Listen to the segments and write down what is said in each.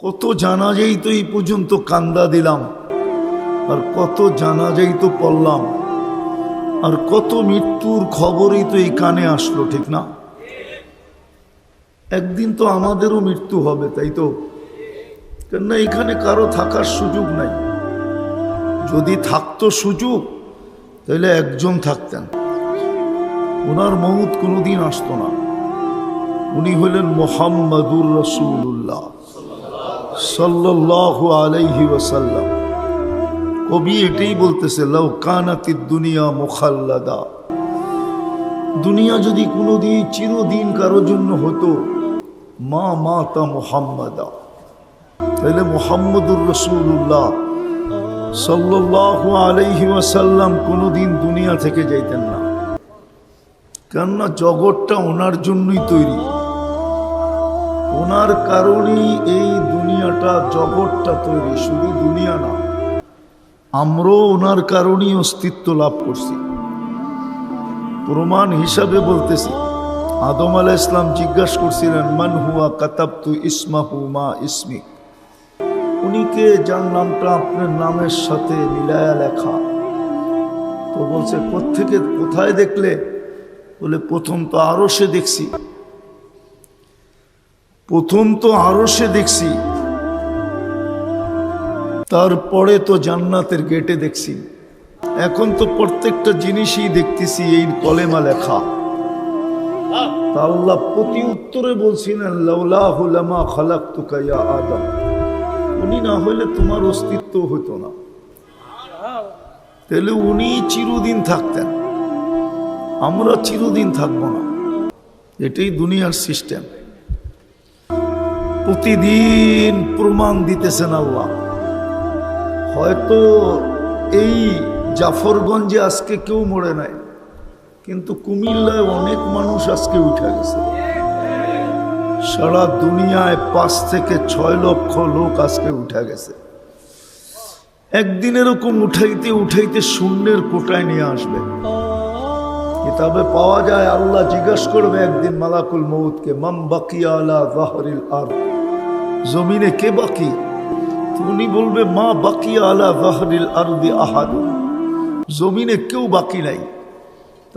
কত জানাজাই তো এই পর্যন্ত কান্দা দিলাম, আর কত জানাজাই তো পড়লাম, আর কত মৃত্যুর খবরই তো এই কানে আসলো, ঠিক না? একদিন তো আমাদেরও মৃত্যু হবে, তাই তো? কেননা এখানে কারো থাকার সুযোগ নাই। যদি থাকতো সুযোগ তাহলে একজন থাকতেন, ওনার মউত কোনোদিন আসতো না। উনি হলেন মুহাম্মাদুর রাসূলুল্লাহ সাল্লাল্লাহু আলাইহি ওয়াসাল্লাম। কবি এটাই বলতেছে, লাউ কানাতিদ দুনিয়া মুখাল্লাদা, দুনিয়া যদি কোনোদিন চিরদিন কারোর জন্য হতো, মা মাতা মুহাম্মাদা, তাহলে মুহাম্মাদুর রাসূলুল্লাহ সাল্লাল্লাহু আলাইহি ওয়াসাল্লাম কোনোদিন দুনিয়া থেকে যাইতেন না। কেননা জগৎটা ওনার জন্যই তৈরি, ওনার কারণেই এই দুনিয়াটা জগৎটা তৈরি, শুধু দুনিয়া না, আমরাও ওনার কারণেই অস্তিত্ব লাভ করছি। প্রমাণ হিসাবে বলতেছি, আদম আলাইহিস সালাম জিজ্ঞাসা করছিলেন, মান হুয়া কাতাবতু ইসমাহু মা ইসমি, উনিকে যার নামটা আপনার নামের সাথে মিলায়া লেখা। তো বলছে কোত্থেকে, কোথায় দেখলে? বলে প্রথম তো আরশে দেখছি, প্রথম তো আরশে দেখছি, তারপরে তো জান্নাতের গেটে দেখছি, এখন তো প্রত্যেকটা জিনিসই দেখতেছি এই কলেমা লেখা। তা আল্লাহ প্রতি উত্তরে বলছিলেন, লাউলাহু লামা খালাকতুকা ইয়া আদম, উনি না হইলে তোমার অস্তিত্ব হতো না। তাহলে উনি চিরদিন থাকতেন, আমরা চিরদিন থাকবো না। এটাই দুনিয়ার সিস্টেম। প্রতিদিন প্রমাণ দিতেছেন আল্লাহ। হয়তো এই জাফরগঞ্জে আজকে কেউ মরে নাই, কিন্তু কুমিল্লায় অনেক মানুষ আজকে উঠে গেছে। সারা দুনিয়ায় 5 থেকে 6 লক্ষ লোক আজকে উঠে গেছে। একদিন এরকম উঠাইতে উঠাইতে শূন্যের কোটায় নিয়ে আসবে। কিতাবে পাওয়া যায়, আল্লাহ জিজ্ঞাসা করবে একদিন মালাকুল মউতকে, মাম বাকিয়া আলা যাহরিল আরদ, জমিনে কে বাকি? উনি বলবে, মা বাকিয়া আলা যাহরিল আরদি আহাদ, জমিনে কেউ বাকি নাই।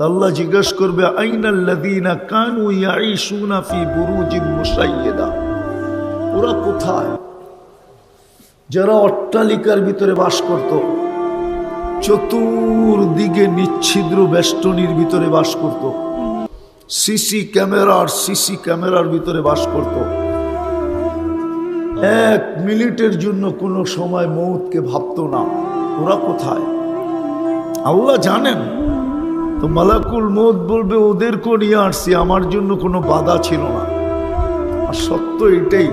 আল্লাহ জিজ্ঞাসা করবে, আইনাল্লাযীনা কানু ইয়াঈশুনা ফি বুরুজিন মুশাইয়্যিদা, ওরা কোথায়? যারা অট্টালিকার ভিতরে বাস করত, চতুর্দিকে নিচ্ছিদ্র বেষ্টনীর ভিতরে বাস করত, সিসি ক্যামেরার ভিতরে বাস করত, 1 মিনিটের জন্য কোনো সময় মউতকে ভাবতো না। ওরা কোথায়? আল্লাহ জানেন। তো মালাকুল মউত বলবে, ওদেরকেও নিয়ে আসছি, আমার জন্য কোনো বাধা ছিল না। আর সত্য এটাই,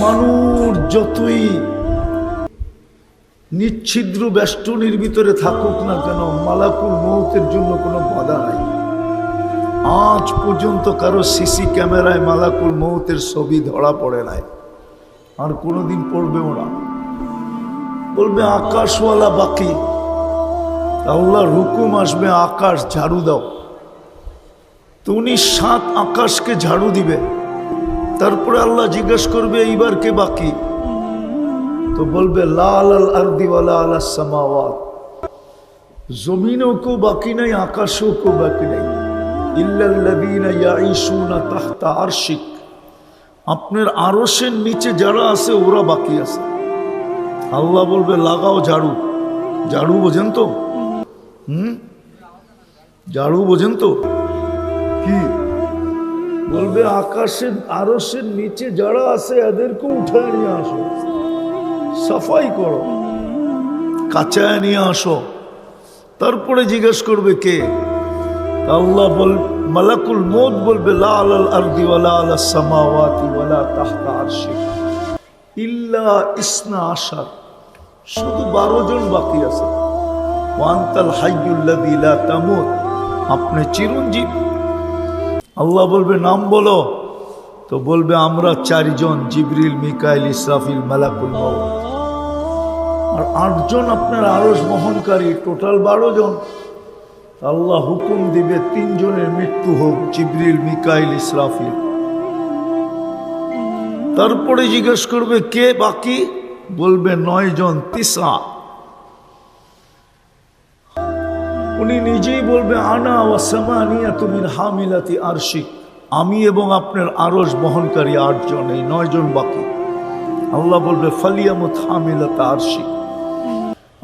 মানুষ যতই নিচ্ছিদ্র বেষ্টনীর ভিতরে থাকুক না কেন, মালাকুল মউতের জন্য কোনো বাধা নাই। আজ পর্যন্ত কারো সিসি ক্যামেরায় মালাকুল মউতের ছবি ধরা পড়ে নাই, আর কোনোদিন পড়বেও না। বলবে আকাশওয়ালা বাকি, আল্লাহর হুকুম আসবে, আকাশ ঝাড়ু দাও। তো উনি 7 আকাশকে ঝাড়ু দিবে। তারপরে আল্লাহ জিজ্ঞাসা করবে, এইবার কে বাকি? তো বলবে, লা আলাল আরদি ওয়ালা আলাস সামাওয়াত, জমিনেও কেউ বাকি নাই, আকাশেও কেউ বাকি নাই, ইল্লাল্লাযীনা ইয়াঈশুনা তাহতা আরশিক, আপনার আরশের নিচে যারা আছে ওরা বাকি আছে। আল্লাহ বলবে, লাগাও ঝাড়ু। ঝাড়ু বোঝেন তো? ঝাড়ু বোঝেন তো কি? বলবে আকাশের আরশের নিচে যারা আছে এদেরকে উঠায় নিয়ে আসো, সাফাই করো, কাচায় নিয়ে আসো। তারপরে জিজ্ঞেস করবে কে? আল্লাহ মালাকুল মউত বলবে, লা আলাল আরদি ওয়ালা আলাস সামাওয়াতি ওয়ালা তাহতা আরশি ইল্লা ইসনা আশার, শুধু 12 জন বাকি আছে। ওয়ান্তাল হাইয়ুল্লাযী লা তামুত, আপনি চিরঞ্জীব। আল্লাহ বলবে, নাম বলো। তো বলবে, আমরা 4 জন, জিবরিল, মিকাইল, ইসরাফিল, মালাকুল মউত। আর 8 জন আপনার আরশ বহনকারী, টোটাল 12 জন। আল্লাহ হুকুম দিবে 3 জনের মৃত্যু হোক, জিবরিল, মিকাইল, ইসরাফিল। তারপরে জিজ্ঞেস করবে কে বাকি, বলবে 9 জন, 9। উনি নিজেই বলবে আনা ওয়া সামানিয়াতু মিন হামিলাতি আরশিক, আমি এবং আপনার আরশ বহনকারী 8 জন, এই 9 জন বাকি। আল্লাহ বলবে ফালিয়ামুত হামিলাতা আরশিক,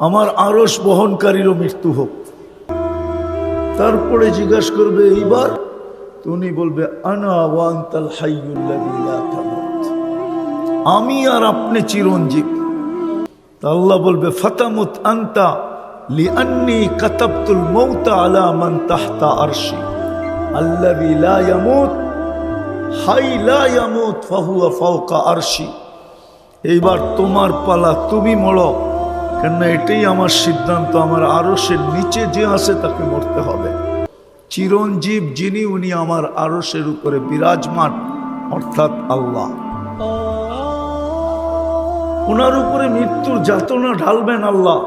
আমার আরশ বহনকারীরও মৃত্যু হোক। তারপরে জিজ্ঞাসা করবে এইবার, তো উনি বলবে আনা ওয়া আনতাল হাইয়ুল্লাযী লা তামুত, আমি আর আপনি চিরঞ্জীব। তা আল্লাহ বলবে ফাতামুত আনতা লিআন্নী কাতাবতুল মাউতা আলা মান তাহতা আরশি আল্লাযী লা ইয়ামুত হাই লা ইয়ামুত ফাহুয়া ফাওকা আরশি। এইবার তোমার পালা, তুমি মরো, কেননা এটাই আমার সিদ্ধান্ত, আমার আরশের নিচে যে আছে তাকে মরতে হবে। চিরঞ্জীব যিনি, উনি আমার আরশের উপরে বিরাজমান, অর্থাৎ আল্লাহ। ওনার উপরে মৃত্যুর যাতনা ঢালবেন আল্লাহ,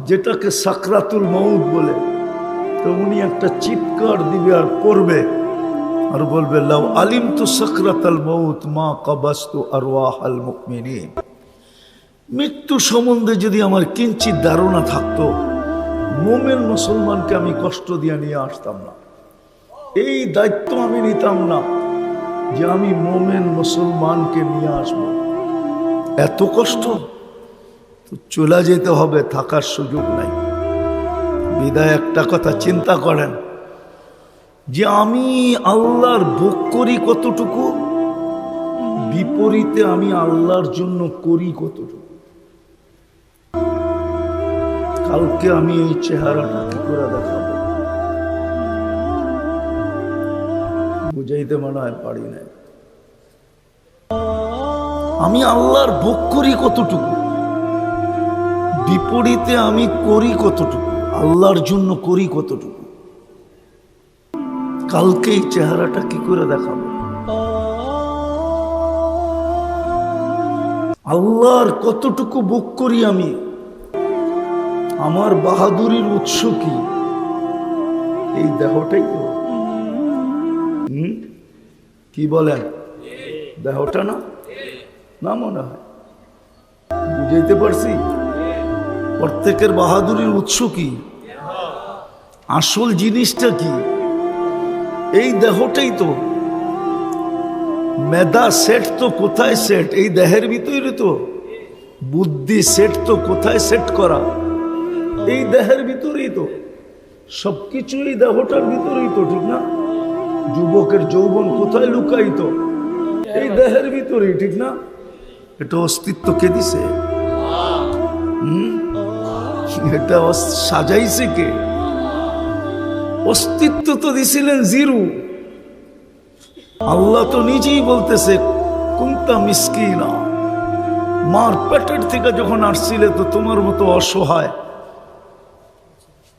যেটাকে সাকরাতুল মউত বলে। তো উনি একটা চিৎকার দিবে আর পড়বে আর বলবে লাউ আলিমতু সাকরাতাল মউত মা কাবাস্তু আরওয়াহাল মুমিনিন। মৃত্যু সম্বন্ধে যদি আমার কিঞ্চিত ধারণা থাকতো, মুমিন মুসলমানকে আমি কষ্ট দিয়ে নিয়ে আসতাম না, এই দায়িত্ব আমি নিতাম না যে আমি মুমিন মুসলমানকে নিয়ে আসবো। এত কষ্ট তো চলে যেতে হবে, থাকার সুযোগ নাই। বিদায় একটা কথা চিন্তা করেন যে আমি আল্লাহর ভোগ করি কতটুকু, বিপরীতে আমি আল্লাহর জন্য করি কতটুকু। কালকে আমি এই চেহারাটা কি করে দেখাবো, বুঝাইতে মনে হয় পারি না। আমি আল্লাহর ভোগ করি কতটুকু, বিপরীতে আমি করি কতটুকু, আল্লাহর জন্য করি কতটুকু। কালকে এই চেহারাটা কি করে দেখাবো। আল্লাহর কতটুকু ভোগ করি আমি, আমার বাহাদুরির উৎস কি, এই দেহটাই তো। কি বলেন, দেহটা না? না মনে হয় বুঝাইতে পারছি? প্রত্যেকের বাহাদুরির উৎস কি, আসল জিনিসটা কি, এই দেহটাই তো। মেধা সেট তো কোথায় সেট, এই দেহের ভিতরে তো। বুদ্ধি সেট তো কোথায় সেট করা, এই দেহের ভিতরেই তো। সবকিছু এই দেহটার ভিতরেই তো, ঠিক না? যুবকের যৌবন কোথায় লুকায়িত, এই দেহের ভিতরেই, ঠিক না? এটা অস্তিত্ব কে দিছে? এটা সাজাইছে কে? অস্তিত্ব তো দিছিলেন জিরো। আল্লাহ তো নিজেই বলতেছে কুনতা মিসকিনা, মার পেটের থেকে যখন আসছিলে তো তোমার মতো অসহায়,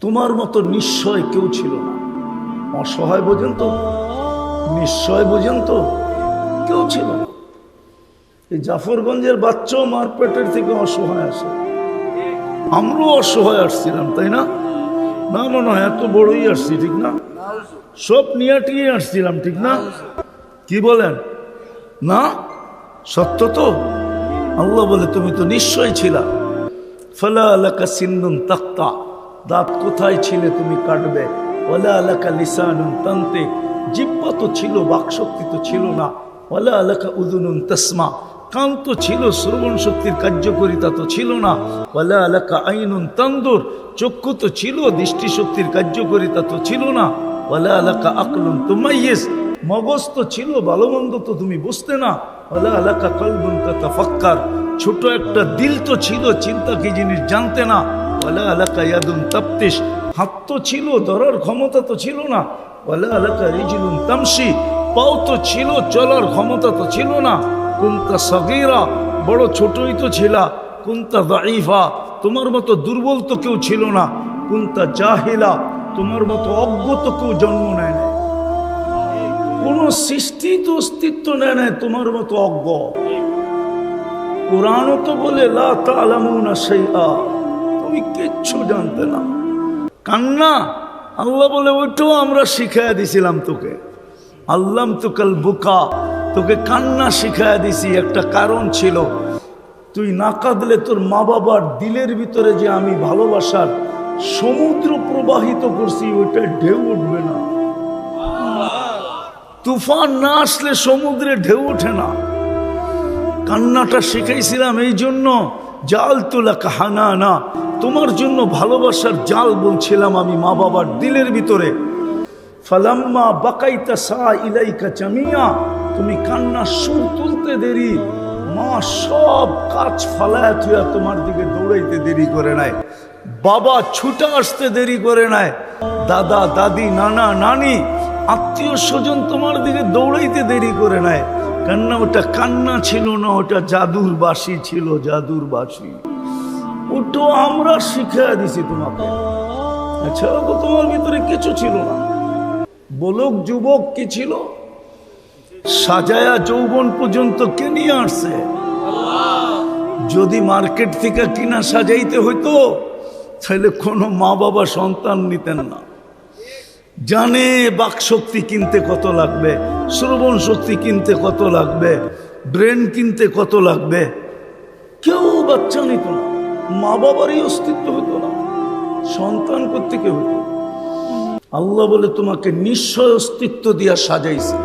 তোমার মতো নিশ্চয় কেউ ছিল না। অসহায় বোঝেন তো, নিশ্চয় বোঝেন তো, কেউ ছিল না। এই জাফরগঞ্জের বাচ্চাও মার পেটের থেকে অসহায় আসে। আমরাও অসহায় আসছিলাম, তাই না? না মনে হয় এত বড়ই আসছি, ঠিক না? সব নিয়াটিয়ে আসছিলাম, ঠিক না? কি বলেন না? সত্য তো। আল্লাহ বলে তুমি তো নিশ্চয় ছিলা। ফালা আলাকা সিন্নুন তাক্তা, দাঁত কোথায় ছিলে তুমি কাটবে। ওয়ালা আলাকা লিসানুন তানতে, জিহ্বা তো ছিল, বাকশক্তি তো ছিল না। ওয়ালা আলাকা উযুনুন তাসমা, কান তো ছিল, শ্রবণ শক্তির কার্যকারিতা তো ছিল না। ওয়ালা আলাকা আইনুন তানদুর, চক্ষু তো ছিল, দৃষ্টিশক্তির কার্যকারিতা তো ছিল না। ওয়ালা আলাকা আকলুন তুমাইয়িজ, মগজ তো ছিল, ভালো মন্দ তো তুমি বুঝতে না। ওয়ালা আলাকা কলবুন তাতাফাক্কার, ছোট একটা দিল তো ছিল, চিন্তা কি জিনিস জানতে না। ওয়ালা আলাকা ইয়াদুন তাফতিশ, হাত তো ছিল, ধরার ক্ষমতা তো ছিল না। ওয়ালা আলাকা রিজলুন তামশি, পাও তো ছিল, চলার ক্ষমতা তো ছিল না। কুনতা সগীরা, বড় ছোটই তো ছিলা। কুনতা দাঈফা, তোমার মতো দুর্বল তো কেউ ছিল না। কুনতা জাহিলা, তোমার মতো অজ্ঞ তো কেউ জন্ম নেয় না। কোন সৃষ্টি তো অস্তিত্ব নেয় নাই তোমার মতো অজ্ঞ। কোরআনও তো বলে লা তা'লামুনা শাইআ, তুমি কিচ্ছু জানতে না। কান্না, আল্লাহ বলে ওইটাও আমরা শিখাইয়া দিছিলাম তোকে। আল্লাম তুকাল বুকা, তোকে কান্না শিখাইয়া দিছি, একটা কারণ ছিল। তুই না কাঁদলে তোর মা বাবার দিলের ভিতরে যে আমি ভালোবাসার সমুদ্র প্রবাহিত করছি, ওইটা ঢেউ উঠবে না। তুফান না আসলে সমুদ্রে ঢেউ ওঠে না। কান্নাটা শিখাইছিলাম এই জন্য, জাল তোলা কাহানা না, তোমার জন্য ভালোবাসার জাল বলছিলাম আমি মা বাবার দিলের ভিতরে। ফালাম্মা বাকাইতা সা ইলাইকা জামিয়া, তুমি কান্না সুর তুলতে দেরি, মা সব কাজ ফালায়া থুয়া তোমার দিকে দৌড়াইতে দেরি করে নাই, বাবা ছুটে আসতে দেরি করে নাই, দাদা দাদি নানা নানি আত্মীয় স্বজন তোমার দিকে দৌড়াইতে দেরি করে নাই। কান্না ওটা কান্না ছিল না, ওটা জাদুর বাঁশি ছিল, জাদুর বাঁশি। ওটা আমরা শিখিয়ে দিছি তোমাকে, এছাড়া তো তোমার ভিতরে কিছু ছিল না। বলক যুবক কি ছিল? সাজায়া যৌবন পর্যন্ত কে নিয়ে আসছে? যদি মার্কেট থেকে কিনা সাজাইতে হইতো তাহলে কোনো মা বাবা সন্তান নিতেন না। জানে বাকশক্তি কিনতে কত লাগবে, শ্রবণ শক্তি কিনতে কত লাগবে, ব্রেন কিনতে কত লাগবে, কেউ বাচ্চা নিত না। মা বাবারই অস্তিত্ব হতো না, সন্তান কোত্থেকে হতো? আল্লাহ বলে তোমাকে নিশ্চয় অস্তিত্ব দিয়া সাজাইছে,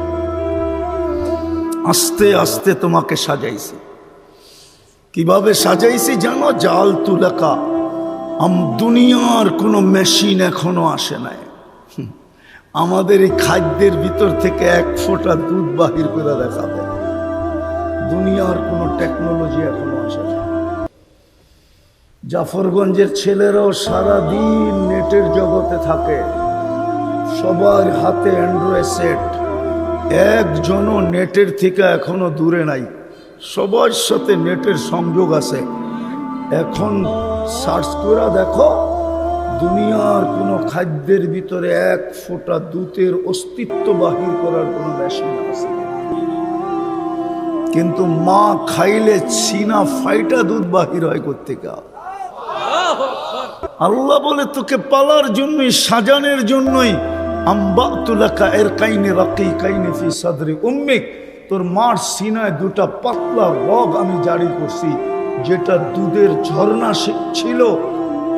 আস্তে আস্তে তোমাকে সাজাইছে। কিভাবে সাজাইছি জানো? জাল তুলাকা, দুনিয়ার কোনো মেশিন এখনো আসে নাই। আমাদের এই খাদ্যের ভিতর থেকে এক ফোঁটা দুধ বাহির করে দেখাবে, দুনিয়ার কোনো টেকনোলজি এখনো আসে না। জাফরগঞ্জের ছেলেরাও সারাদিন নেটের জগতে থাকে, সবার হাতে অ্যান্ড্রয়েড সেট, একজনও নেটের থেকে এখনো দূরে নাই, সবার সাথে নেটের সংযোগ আছে। এখন সার্চ করে দেখো, দুনিয়ার কোনো খাদ্যের ভিতরে এক ফোঁটা দুধের অস্তিত্ব বাহির করার কোনো মেশিন আছে, কিন্তু মা খাইলে সিনা ফাইটা দুধ বাহির হয় কোত্থেকে? আল্লাহ বলে তোকে পালার জন্যই, সাজানোর জন্যই আম্বাতুলাকা এর কাইনে রাকি কাইনে ফি সাদরি উম্মিক, তোর মার সিনায় দুটা পাতলা রগ আমি জারি করছি, যেটা দুধের ঝর্ণা ছিল,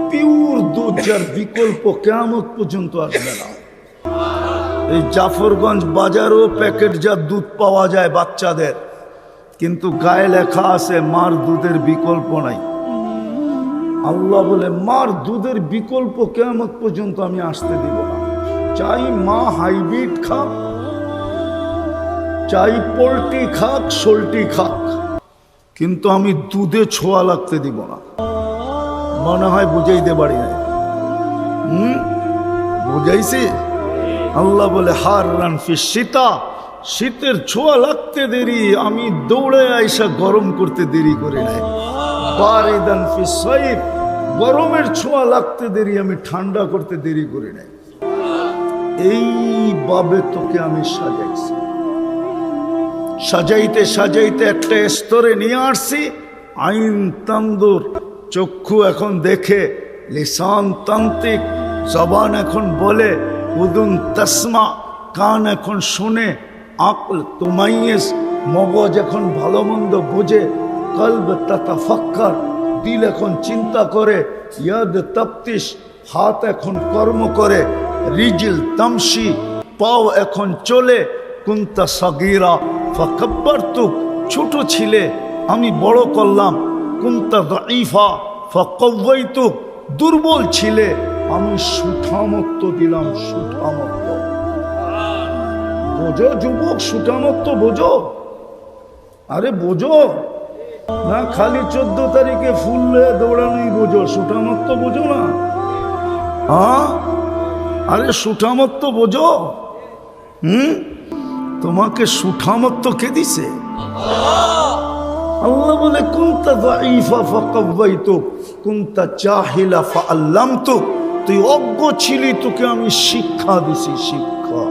পিওর দুধ, যার বিকল্প কিয়ামত পর্যন্ত আসবে না। এই জাফরগঞ্জ বাজারও প্যাকেটজাত দুধ পাওয়া যায় বাচ্চাদের, কিন্তু গায়ে লেখা আছে মার দুধের বিকল্প নাই। আল্লাহ বলে মার দুধের বিকল্প কিয়ামত পর্যন্ত আমি আসতে দিব না। চাই মা হাইব্রিড খাক, চাই পোল্ট্রি খাক, সোল্টি খাক, কিন্তু আমি দুধে ছোঁয়া লাগতে দিব না। মনে হয় বুঝাইতে পারি না, বুঝাইছি? আল্লাহ বলে হার রানফি শীতা, শীতের ছোঁয়া লাগতে দেরি, আমি দৌড়ে আইসা গরম করতে দেরি করে নাই। বারিদান ফি সাইফ, গরমের ছোঁয়া লাগতে দেরি, আমি ঠান্ডা করতে দেরি করে নাই। এইভাবে তোকে আমি সাজাইছি, সাজাইতে সাজাইতে একটা স্তরে নিয়ে আসছি। আইন তান্দুর, চক্ষু এখন দেখে, লিসান তান্ত্রিক, জবান এখন বলে, উদুন তাসমা, কান এখন শুনে, আকল তুমাইয়েস, মগজ এখন ভালো মন্দ বোঝে, কলব তাতাফাক্কার, দিল এখন চিন্তা করে, ইয়াদ তাফতিশ, হাত এখন কর্ম করে, রিজিল তামশি, পাও এখন চলে, কুন্তা সাগীরা ফাকাব্বারতুক, ছোট ছিলে আমি বড় করলাম, কুন্তা দাঈফা ফাকাওয়াইতুক, দুর্বল ছিলে আমি সুঠামত্ব দিলাম, সুঠামত্ব। বোঝো যুবক, সুঠামত্ব বোঝো, আরে বোঝো না, খালি 14 তারিখে ফুল লয়ে দৌড়ানোই বোঝো, সুঠামত্ব বোঝো না? হ্যাঁ, আরে সুঠামত্ব বোঝো। তোমাকে সুঠামত্ব কে দিছে? আল্লাহ বলে কুনতা দাঈফা ফাকাওয়াইতুক, কুনতা জাহিলা ফাআল্লামতুক, তুই অজ্ঞ ছিলি, তোকে আমি শিক্ষা দিছি, শিক্ষা।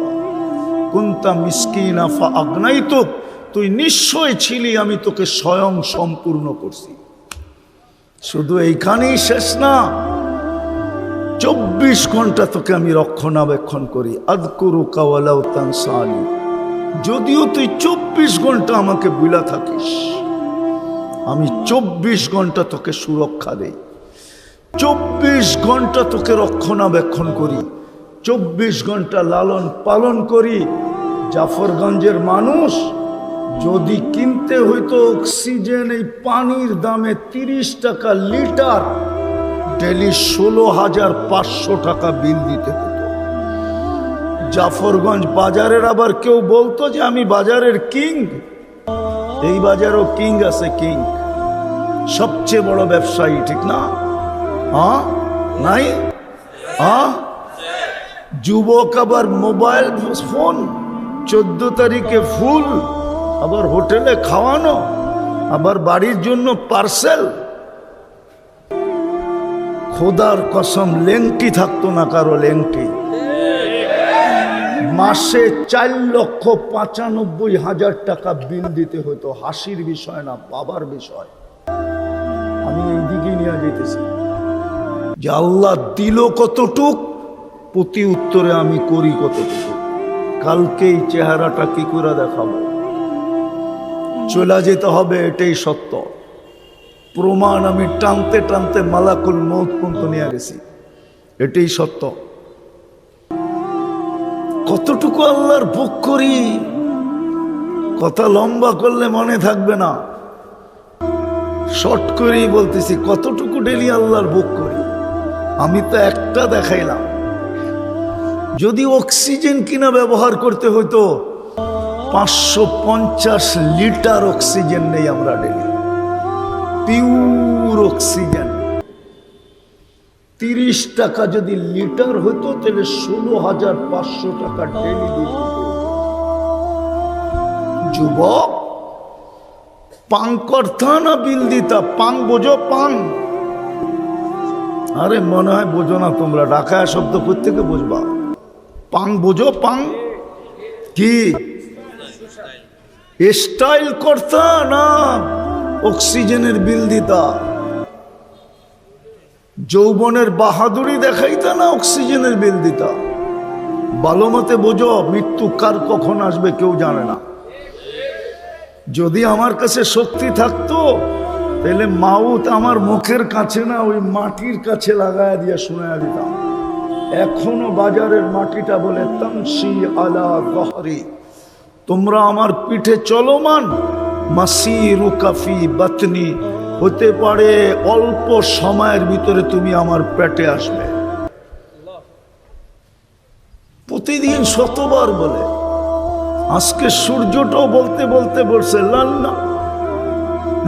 কুনতা মিসকিনা ফাআগনাইতুক, তুই নিশ্চয় ছিলি, আমি তোকে স্বয়ং সম্পূর্ণ করছি। শুধু এইখানেই শেষ না, 24 ঘন্টা তোকে আমি রক্ষণাবেক্ষণ করি। আযকুরুকা ওয়ালাউ তানসানি, যদিও তুই 24 ঘন্টা আমাকে বুলা থাকিস, আমি 24 ঘন্টা তোকে সুরক্ষা দেই, 24 ঘন্টা তোকে রক্ষণাবেক্ষণ করি, 24 ঘন্টা লালন পালন করি। জাফরগঞ্জের মানুষ যদি কিনতে হইতো অক্সিজেন এই পানির দামে 30 টাকা লিটার, ডেলি 16,500 টাকা বিল দিতে হতো। জাফরগঞ্জ বাজারের আবার কেউ বলতো যে আমি বাজারের কিং, এই বাজারও কিং আছে, কিং সবচেয়ে বড় ব্যবসায়ী, ঠিক না? হ্যাঁ নাই? হ্যাঁ, যুবক আবার মোবাইল ফোন, 14 তারিখে ফুল, আবার হোটেলে খাওয়ানো, আবার বাড়ির জন্য পার্সেল। খোদার কসম লেংটি থাকতো না কারো, লেংটি মাসে 4,95,000 টাকা বিল দিতে হতো। হাসির বিষয় না, বাবার বিষয়। আমি এই দিকে নিয়ে যেতেছি যে আল্লাহ দিল কতটুক, প্রতি উত্তরে আমি করি কতটুকু। কালকে এই চেহারাটা কি করে দেখাবো? চলে যেতে হবে, এটাই সত্য। প্রমাণ আমি টানতে টানতে মালাকুল মউত পর্যন্ত নিয়ে গেছি, এটাই সত্য। কতটুকু আল্লাহর ভোগ করি, কথা লম্বা করলে মনে থাকবে না, শর্ট করেই বলতেছি। কতটুকু ডেলি আল্লাহর ভোগ করি? আমি তো একটা দেখাইলাম। যদি অক্সিজেন কিনা ব্যবহার করতে হইতো, 550 লিটার অক্সিজেন নেই আমরা ডেলি, পিওর অক্সিজেন। 30 টাকা যদি লিটার হতো তাহলে 16,500 টাকা ডেলি দিত। যুবক, পাং করতা না বিল দিতা? পাং বোঝো? পাং? আরে মনে হয় বোঝো না তোমরা, ঢাকায় শব্দ কোত্থেকে বুঝবা? পাং বোঝো? পাং কি স্টাইল করতা না অক্সিজেনের বিল দিতা? যৌবনের বাহাদুরি দেখাইতা না অক্সিজেনের বিল দিতা? ভালো মতে বোঝো, মৃত্যু কার কখন আসবে কেউ জানে না। যদি আমার কাছে শক্তি থাকতো তাহলে মাউত আমার মুখের কাছে না, ওই মাটির কাছে লাগায় দিয়ে শোনায় দিতাম। এখনো বাজারের মাটিটা বলে তামশি আলা গহরি, তোমরা আমার পিঠে চলমান। মাসিরু কাফি বাতনি, হতে পারে অল্প সময়ের ভিতরে তুমি আমার পেটে আসবে। প্রতিদিন শতবার বলে। আজকে সূর্যটাও বলতে বলতে বলছে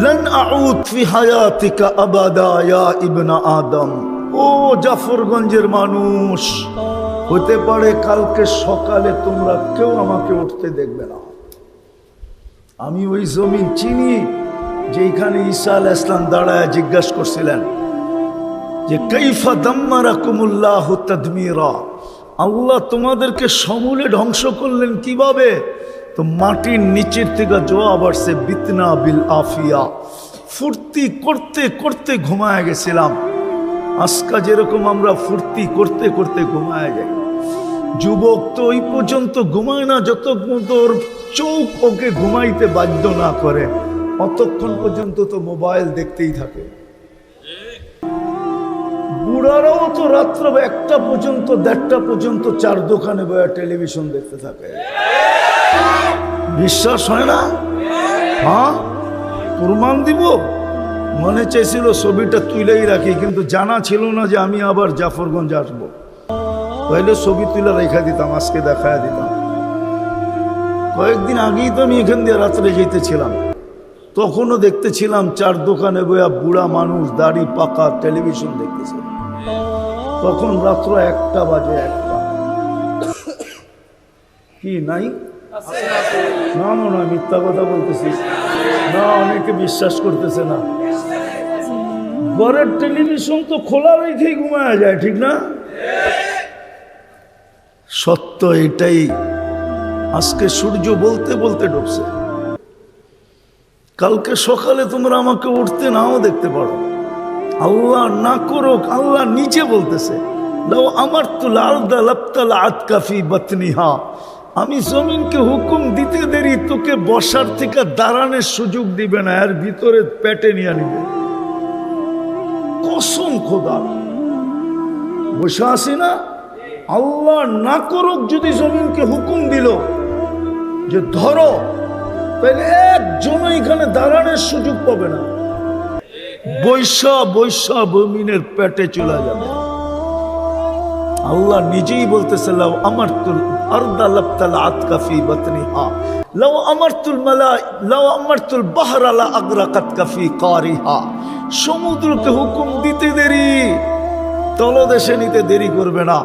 লান আউদ ফি হায়াতিকা আবাদা ইয়া ইবনা আদম। ও জাফরগঞ্জের মানুষ, হতে পারে কালকে সকালে তোমরা কেউ আমাকে উঠতে দেখবে না। আমি ওই জমিন চিনি যেখানে ঈসা আলাইহিস সালাম দাঁড়ায় জিজ্ঞাসা করছিলেন যে কাইফা দাম্মারাকুমুল্লাহু তাদমিরা, আল্লাহ তোমাদেরকে সমূলে ধ্বংস করলেন কিভাবে? তো মাটির নিচের থেকে জবাব আসছে বিতনা বিল আফিয়া, ফুর্তি করতে করতে ঘুমায় গেছিলাম। আজকা যেরকম আমরা ফুর্তি করতে করতে ঘুমায় যাই। যুবক তো ওই পর্যন্ত ঘুমায় না যতক্ষণ তোর চোখ ওকে ঘুমাইতে বাধ্য না করে, অতক্ষণ পর্যন্ত তো মোবাইল দেখতেই থাকে। বুড়ারাও তো রাত্র 1টা পর্যন্ত 1:30টা পর্যন্ত 4 দোকানে বসে টেলিভিশন দেখতে থাকে। বিশ্বাস হয় না? হ্যাঁ, প্রমাণ দিব। মনে চাইছিল ছবিটা তুলেই রাখি, কিন্তু জানা ছিল না যে আমি আবার জাফরগঞ্জ আসবো। তাইলে ছবি তুলে রেখা দিতাম, আজকে দেখায় দিতাম। কয়েকদিন আগেই তো আমি এখান দিয়ে রাত্রে যেতেছিলাম, তখনও দেখতেছিলাম 4 দোকানে বইয়া বুড়া মানুষ দাড়ি পাকা টেলিভিশন দেখতেছে। তখন রাত্র 1টা বাজে। 1টা কি নাই না, মনে হয় মিথ্যা কথা বলতেছি না, অনেকে বিশ্বাস করতেছে না। ঘরের টেলিভিশন তো খোলা রেখেই ঘুমায়া যায়, ঠিক না? সত্য এটাই। আজকে সূর্য বলতে বলতে ডুবছে, কালকে সকালে তোমরা আমাকে উঠতে নাও দেখতে পারো। আল্লাহ না করুক, আল্লাহ নিচে বলতেছে লাউ আমারতু লারদা লাবতালাআত কাফি বাতনিহা, আমি জমিনকে হুকুম দিতে দেরি, তোকে বসার থেকে দাঁড়ানোর সুযোগ দিবে না, এর ভিতরে পেটে নিয়ে নিবে। কসম খোদা, বসে আসি না, আল্লাহ না করুক যদি জমিনকে হুকুম দিল যে ধরো, তাহলে একজন এখানে দাঁড়ানোর সুযোগ পাবে না, বৈশা বৈশা জমিনের পেটে চলে যাবে। আল্লাহ নিজেই বলতেছে, লাউ আমারতুল আরদা লাবতালাআতকা ফি বাতনিহা লাউ আমারতুল লাউ আমারতুল বাহরা লা আগরাকাতকা ফি কারিহা। সমুদ্রকে হুকুম দিতে দেরি, তলদেশে নিতে দেরি করবে না।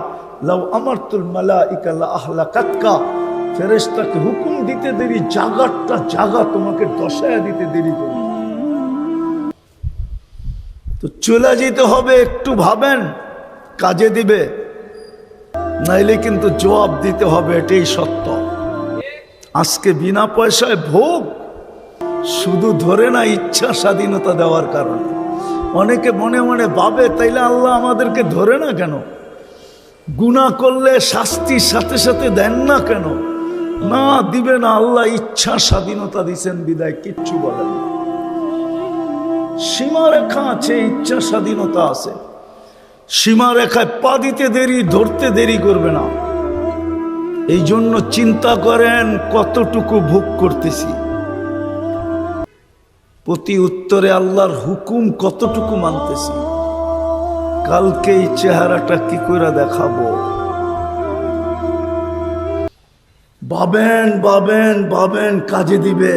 লাউ আমারতুল মালাইকা লা আহলাকাতকা, ফেরেশতাকে হুকুম দিতে দেরি, জাগারটা জাগা তোমাকে দশায়া দিতে দেরি করবে। তো চলে যেতে হবে, একটু ভাবেন, কাজে দিবে, নাইলে কিন্তু জবাব দিতে হবে, এটাই সত্য। আজকে বিনা পয়সায় ভোগ, শুধু ধরে না ইচ্ছা স্বাধীনতা দেওয়ার কারণে। অনেকে মনে মনে ভাবে, তাইলে আল্লাহ আমাদেরকে ধরে না কেন? গুনাহ করলে শাস্তির সাথে সাথে দেন না কেন? না, দিবে না। আল্লাহ ইচ্ছা স্বাধীনতা দিচ্ছেন বিদায় কিচ্ছু বলেন না। সীমারেখা আছে, ইচ্ছা স্বাধীনতা আছে। সীমারেখায় পা দিতে দেরি, ধরতে দেরি করবে না। এই জন্য চিন্তা করেন কতটুকু ভোগ করতেছি, প্রতি উত্তরে আল্লাহর হুকুম কতটুকু মানতেছি, কালকে এই চেহারাটা কি করে দেখাবো। ভাবেন ভাবেন ভাবেন, কাজে দিবে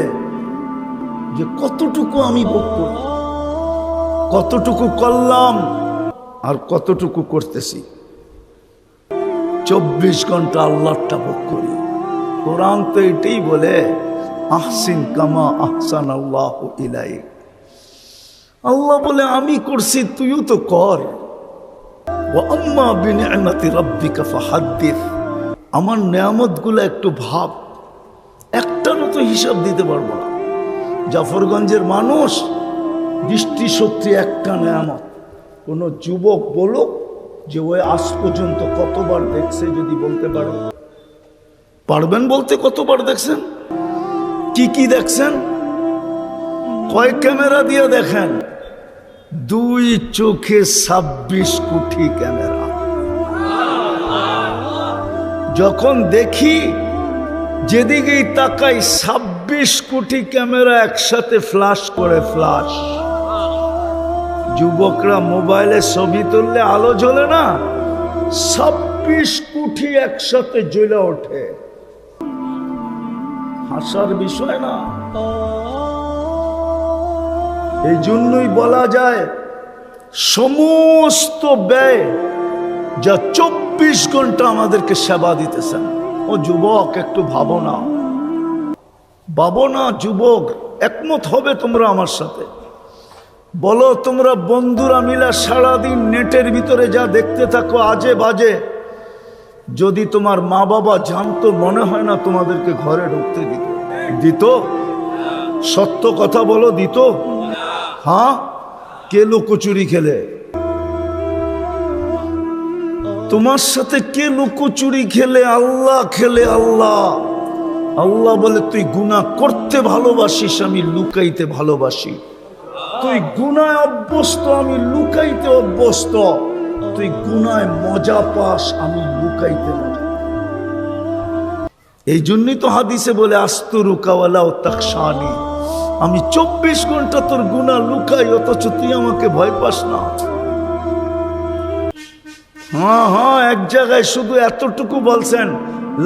যে কতটুকু আমি ভোগ করি, কতটুকু করলাম আর কতটুকু করতেছি। 24 ঘন্টা আল্লাহটা ভোগ করি। কোরআন তো এটাই বলে, আহসিন কামা আহসান আল্লাহু ইলাইক। আল্লাহ বলে আমি করছি, তুইও তো কর। ওয়া আম্মা বিনিআমাতি রাব্বিকা ফাহাদ্দিস। আমার নেয়ামতগুলো একটু ভাব, একটারও তো হিসাব দিতে পারবো না। জাফরগঞ্জের মানুষ, দৃষ্টিশক্তি একটা নেয়ামত। কোনো যুবক বলুক যে ওই আজ পর্যন্ত কতবার দেখছে, যদি বলতে পারো, পারবেন বলতে? কতবার দেখছেন? কি কি দেখছেন? কয় ক্যামেরা দিয়ে দেখেন? 2 চোখে 26 কোটি ক্যামেরা। যখন দেখি যেদিকেই তাকাই 26 কোটি ক্যামেরা একসাথে ফ্ল্যাশ করে, ফ্ল্যাশ। যুবকরা মোবাইলে ছবি তুললে আলো জ্বলে না, 26 কোটি একসাথে জ্বলে ওঠে। হাসার বিষয় না। এই জন্যই বলা যায় সমস্ত ব্যয় যা 24 ঘন্টা আমাদেরকে সেবা দিতেছেন। ও যুবক, একটু ভাবো না, ভাবো না যুবক, একমত হবে তোমরা আমার সাথে। বলো, তোমরা বন্ধুরা মিলা সারাদিন নেটের ভিতরে যা দেখতে থাকো আজে বাজে, যদি তোমার মা বাবা জানতো, মনে হয় না তোমাদেরকে ঘরে ঢুকতে দিত? দিত? সত্য কথা বলো, দিত? হ্যাঁ? কে লুকোচুরি খেলে? তোমার সাথে কে লুকোচুরি খেলে? আল্লাহ খেলে। আল্লাহ আল্লাহ বলে, তুই গুনাহ করতে ভালোবাসিস, আমি লুকাইতে ভালোবাসি। তুই গুনায় অভ্যস্ত, আমি লুকাইতে অভ্যস্ত। তুই গুনায় মজা পাস, আমি লুকাইতে মজা। এই জন্যই তো হাদিসে বলে, আস্তুরুকা ওয়ালা তাখশানি। আমি 24 ঘন্টা তোর গুনাহ লুকাই, অথচ তুই আমাকে ভয় পাস না। হ্যাঁ হ্যাঁ, এক জায়গায় শুধু এতটুকু বলছেন,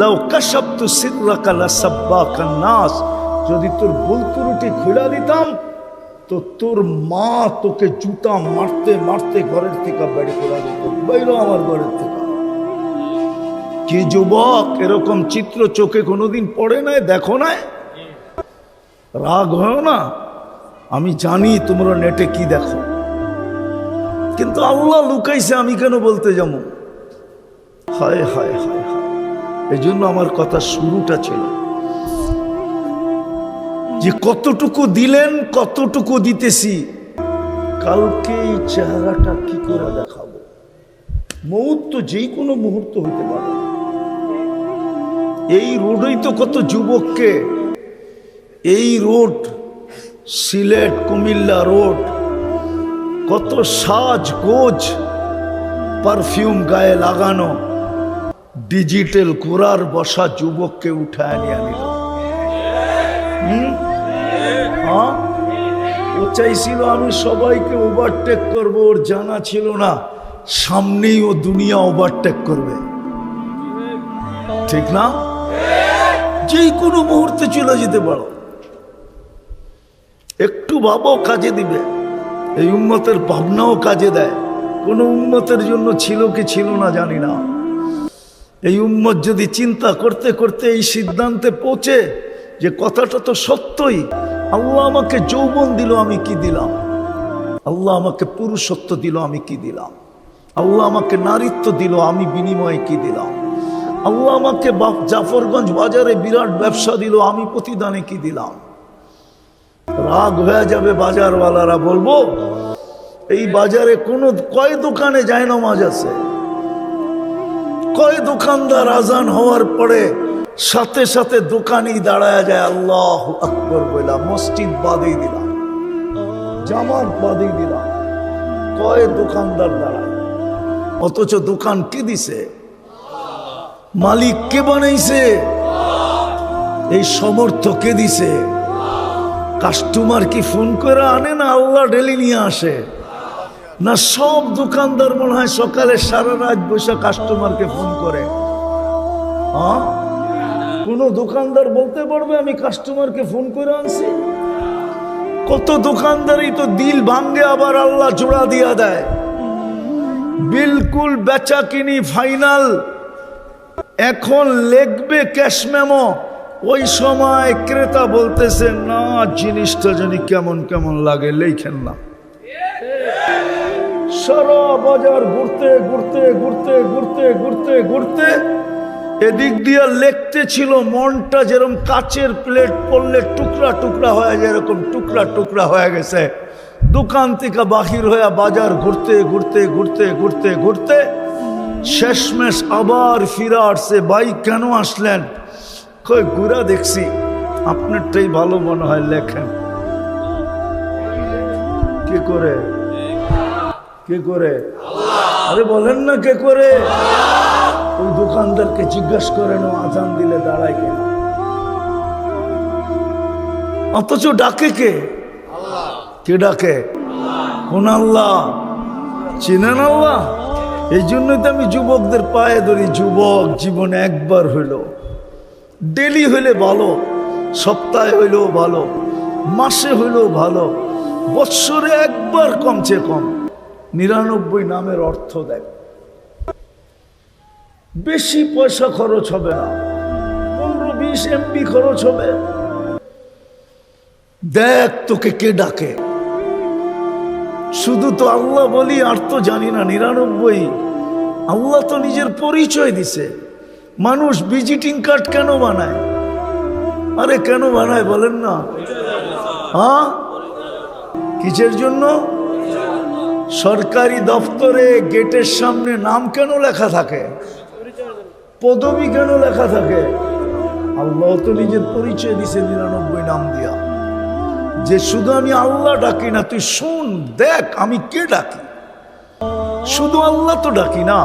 লাউ কাশাবতু সিররাকা লাসাব্বাকান নাস। যদি তোর ভুল ত্রুটি খুলে দিতাম, তো তোর মা তোকে জুতা মারতে মারতে ঘরের থেকে বের করে দিত। বাইরে আমার ঘরের থেকে। কি যুবক, এরকম চিত্র চোখে কোনোদিন পড়ে নাই, দেখো নাই? রাগ হয় না? আমি জানি তোমরা নেটে কি দেখো, কিন্তু আল্লাহ লুকাইছে, আমি কেন বলতে যাবো? হায় হায় হায় হায়। এই জন্য আমার কথা শুরুটা ছিল যে কতটুকু দিলেন, কতটুকু দিতেছি, কালকে এই চেহারাটা কি করে দেখাবো। মৌত তো যেই কোনো মুহূর্ত হইতে পারে। এই রোডই তো কত যুবককে, এই রোড সিলেট কুমিল্লা রোড, কত সাজ গোজ পারফিউম গায়ে লাগানো ডিজিটাল কুরার বসা যুবককে উঠায় নিয়ে নিল। ও চাইছিল আমি সবাইকে ওভারটেক করবো, ওর জানা ছিল না সামনেই ও দুনিয়া ওভারটেক করবে। ঠিক না? যে কোনো মুহূর্তে চলে যেতে পারো। একটু ভাবো কাজে দিবে। এই উম্মতের ভাবনাও কাজে দেয়। কোন উম্মতের জন্য ছিল কি ছিল না জানি না। এই উম্মত যদি চিন্তা করতে করতে এই সিদ্ধান্তে পৌঁছে যে কথাটা তো সত্যই, আল্লাহ আমাকে যৌবন দিল আমি কি দিলাম, আল্লাহ আমাকে পুরুষত্ব দিল আমি কি দিলাম, আল্লাহ আমাকে নারীত্ব দিল আমি বিনিময়ে কি দিলাম, আল্লাহ আমাকে জাফরগঞ্জ বাজারে বিরাট ব্যবসা দিল আমি প্রতিদানে কি দিলাম। রাগ হয়ে যাবে বাজারওয়ালারা, বলবো এই বাজারে কয় দোকানে যায় নামাজ আছে, কয় দোকানদার আজান হওয়ার পরে সাথে সাথে দোকানি দাঁড়ায় যায় আল্লাহু আকবার বলা, মসজিদ বাদেই দিলাম, জামাত বাদেই দিলাম, কয় দোকানদার দাঁড়ায়। অথচ দোকান কে দিছে? মালিক কে বানাইছে? এই সমর্থ কে দিছে? কাস্টমার কি ফোন করে আনে না আল্লাহ ডেলি নিয়ে আসে? না সব দোকানদার মনে হয় সকালে সারা রাত বসে কাস্টমারকে ফোন করে? হ্যাঁ, কোন দোকানদার বলতে পারবে আমি কাস্টমারকে ফোন করে আনছি? কত দোকানদারই তো দিল ভাঙ্গে আবার আল্লাহ জোড়া দিয়া দেয়। বিলকুল বেচা কিনি ফাইনাল, এখন লিখবে ক্যাশ মেমো, ওই সময় ক্রেতা বলতেছে না জিনিসটা জানি কেমন কেমন লাগে, লেখেন না। সারা বাজার ঘুরতে ঘুরতে ঘুরতে ঘুরতে ঘুরতে ঘুরতে এদিক দিয়ে লিখতে ছিল, মনটা যেরকম কাচের প্লেট পড়লে টুকরা টুকরা হয়ে যায় এরকম টুকরা টুকরা হয়ে গেছে। দোকান থেকে বাহির হয়ে বাজার ঘুরতে ঘুরতে ঘুরতে ঘুরতে ঘুরতে শেষমেশ আবার ফিরে আসছে। ভাই কেন আসলেন? কই ঘুরা দেখছি আপনারটাই ভালো মনে হয়, লেখেন। কে করে? কে করে? আরে বলেন না কে করে? ওই দোকানদারকে জিজ্ঞাসা করেন ও আজান দিলে দাঁড়ায় কেন? অথচ ডাকে কে? কে ডাকে? কোন আল্লাহ? চিনেন আল্লাহ? এই জন্যই তো আমি যুবকদের পায়ে ধরি, যুবক জীবনে একবার হইল, ডেলি হইলে ভালো, সপ্তাহে হইলেও ভালো, মাসে হইলেও ভালো, বৎসরে একবার কমছে কম 99 নামের অর্থ দেখ। বেশি পয়সা খরচ হবে না, 15-20 MB খরচ হবে। দেখ তোকে কে ডাকে। শুধু তো আল্লাহ বলি আর তো জানি না 99। আল্লাহ তো নিজের পরিচয় দিছে। মানুষ ভিজিটিং কার্ড কেন বানায়? আরে কেন বানায় বলেন না? হ্যাঁ, কিসের জন্য? সরকারি দপ্তরে গেটের সামনে নাম কেন লেখা থাকে? পদবি কেন লেখা থাকে? আল্লাহ তো নিজের পরিচয় দিছে 99 নাম দিয়া, যে শুধু আমি আল্লাহ ডাকি না, তুই শোন দেখ আমি কে ডাকি। শুধু আল্লাহ তো ডাকি না,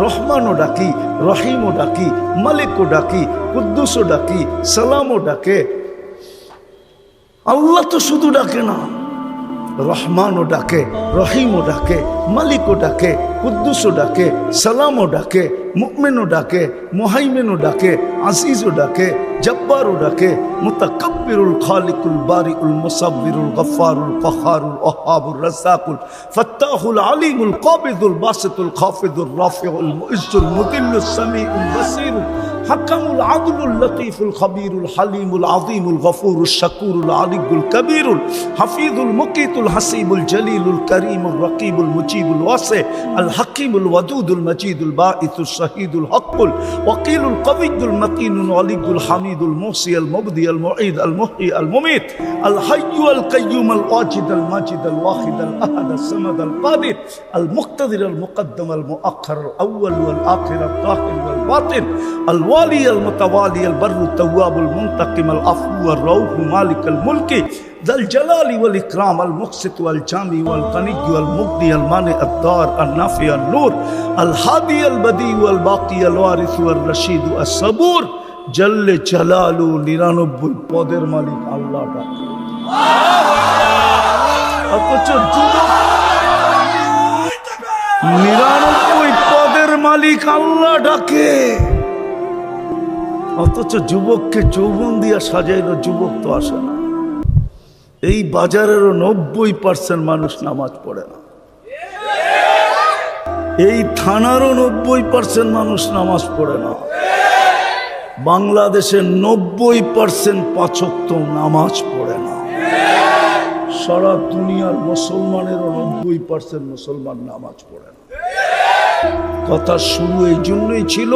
রহমানও ডাকি, রহিমও ডাকি, মালিকও ডাকি, কুদ্দুসও ডাকি, সালামও ডাকে। আল্লাহ তো শুধু ডাকে না, রহমানও ডাকে, রহিমও ডাকে, মালিকও ডাকে, কুদ্দুসও ডাকে, সালামও ডাকে, মুমিনও ডাকে, মুহাইমিনও ডাকে, আজিজও ডাকে, জব্বারও ডাকে, মুতাকাব্বিরুল খালিকুল বারিউল মুসাব্বিরুল গফফারুল কাহ্হারুল ওয়াহ্হাবুর রাজ্জাকুল ফাত্তাহুল আলিমুল কাবিদুল বাসিতুল খাফিদুর রাফিউল মুইজ্জুল মুদিল্লুস সামিউল বাসিরুল হাকামুল আদলুল লতীফুল খবীরুল হালিমুল আযীমুল গফুরুশ শাকুরুল আলিয়ুল কবীরুল হাফিজুল মুকিতুল হাসিবুল জলিলুল করিমুর রকিবুল মুজিবুল ওয়াসি আল হাকিমুল ওয়াদুদুল মজিদুল বাঈসুস শাহীদুল হকুল ওয়াকিলুল কবিয়ুল মতিনুল ওয়ালিয়ুল হামিদুল মুহসি আল মুবদি আল মুঈদ আল মুহয়ি আল মুমীত আল হাইয়্যু আল কাইয়্যুম আল ওয়াজিদ আল মাজিদ আল ওয়াহিদ আল আহাদ আল সামাদ আল কাদির আল মুক্তাদির আল মুকদ্দম আল মুআখ্খার আল আউয়াল ওয়াল আখির আল যাহির ওয়াল বাতিন আল الوالي المتوالي البر التواب المنتقم العفو الرؤوف مالك الملك ذا الجلال والإكرام المقسط والجامع والغني والمغني المانع الضار النافع النور الهادي البديع والباقي الوارث والرشيد الصبور جل جلاله 99 পদের মালিক আল্লাহ ডাকে। অথচ যুবক 99 পদের মালিক আল্লাহ ডাকে, অথচ যুবককে যৌবন দিয়া সাজাইলো যুবক তো আসে না। এই বাজারেরও 90% মানুষ নামাজ পড়ে না, এই থানারও 90% মানুষ নামাজ পড়ে না, বাংলাদেশের 90% 5 ওয়াক্ত নামাজ পড়ে না, সারা দুনিয়ার মুসলমানেরও 90% মুসলমান নামাজ পড়ে না। কথা শুরু এই জন্যই ছিল